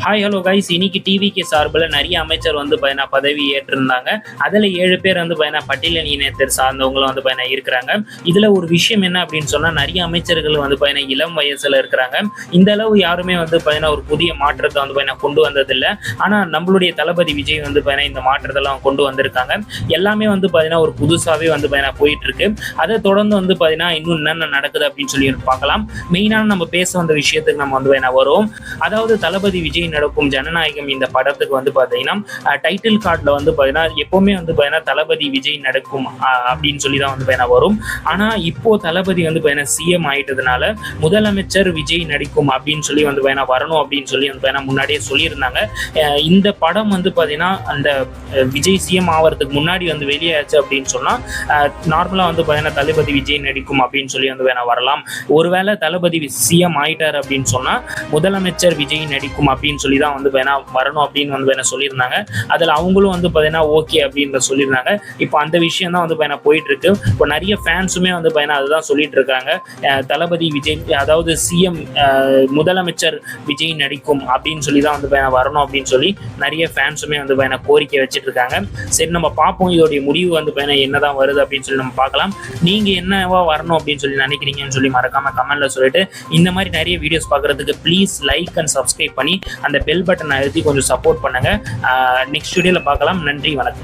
Hi hello guys, இன்னைக்கு டிவிக்கு சார்பில் நிறைய அமைச்சர் வந்து பதவி ஏற்றிருந்தாங்க. அதில் 7 பேர் வந்து பட்டியலின இனத்தை சார்ந்தவங்களும் வந்து இருக்கிறாங்க. இதில் ஒரு விஷயம் என்ன அப்படின்னு சொன்னால், நிறைய அமைச்சர்கள் வந்து இளம் வயசில் இருக்கிறாங்க. இந்த அளவு யாருமே வந்து ஒரு புதிய மாற்றத்தை வந்து கொண்டு வந்ததில்லை. ஆனால் நம்மளுடைய தளபதி விஜய் வந்து இந்த மாற்றத்தெல்லாம் கொண்டு வந்திருக்காங்க. எல்லாமே வந்து ஒரு புதுசாகவே வந்து போயிட்டு இருக்கு. அதை தொடர்ந்து வந்து இன்னும் என்னென்ன நடக்குது அப்படின்னு சொல்லி பார்க்கலாம். மெயினான நம்ம பேச வந்த விஷயத்துக்கு நம்ம வந்து வரும். அதாவது தளபதி விஜய் நடக்கும் ஜனநாயகம் இந்த படத்துக்கு வந்து பார்த்தீங்கன்னா டைட்டில் கார்டில் வந்து பார்த்தீங்கன்னா எப்போவுமே வந்து பார்த்தீங்கன்னா தளபதி விஜய் நடக்கும் அப்படின்னு சொல்லி தான் வந்து வரும். ஆனால் இப்போ தளபதி வந்து சிஎம் ஆயிட்டதுனால முதலமைச்சர் விஜய் நடிக்கும் அப்படின்னு சொல்லி வந்து வரணும் அப்படின்னு சொல்லி வந்து முன்னாடியே சொல்லியிருந்தாங்க. இந்த படம் வந்து பார்த்தீங்கன்னா அந்த விஜய் சிஎம் ஆகிறதுக்கு முன்னாடி வந்து வெளியாச்சு அப்படின்னு சொன்னால் நார்மலாக வந்து பார்த்தீங்கன்னா தளபதி விஜய் நடிக்கும் அப்படின்னு சொல்லி வந்து வரலாம். ஒருவேளை தளபதி சிஎம் ஆயிட்டார் அப்படின்னு சொன்னால் முதலமைச்சர் விஜய் நடிக்கும் அப்படின்னு சொல்லி தான் வந்து வரணும் அப்படின்னு வந்து சொல்லியிருந்தாங்க. அதில் அவங்களும் வந்து பார்த்தீங்கன்னா ஓகே அப்படின்னு சொல்லியிருந்தாங்க. இப்போ அந்த விஷயம் தான் வந்து போயிட்டு இருக்கு. இப்போ நிறைய ஃபேன்ஸுமே வந்து அதுதான் சொல்லிட்டு இருக்காங்க. தளபதி விஜய் அதாவது சிஎம் முதலமைச்சர் விஜய் நடிக்கும் அப்படின்னு சொல்லி தான் வந்து வரணும் அப்படின்னு சொல்லி நிறைய ஃபேன்ஸுமே வந்து கோரிக்கை வச்சுட்டு இருக்காங்க. சரி, நம்ம பார்ப்போம் இதோடைய முடிவு வந்து என்னதான் வருது அப்படின்னு சொல்லி நம்ம பார்க்கலாம். நீங்க என்னவா வரணும் அப்படின்னு சொல்லி நினைக்கிறீங்கன்னு சொல்லி மறக்காம கமெண்ட்ல சொல்லிட்டு, இந்த மாதிரி நிறைய வீடியோஸ் பார்க்கறதுக்கு ப்ளீஸ் லைக் அண்ட் சப்ஸ்கிரைப் பண்ணி அந்த பெல் பட்டன் அழுத்தி கொஞ்சம் சப்போர்ட் பண்ணுங்க. நெக்ஸ்ட் வீடியோல பார்க்கலாம். நன்றி, வணக்கம்.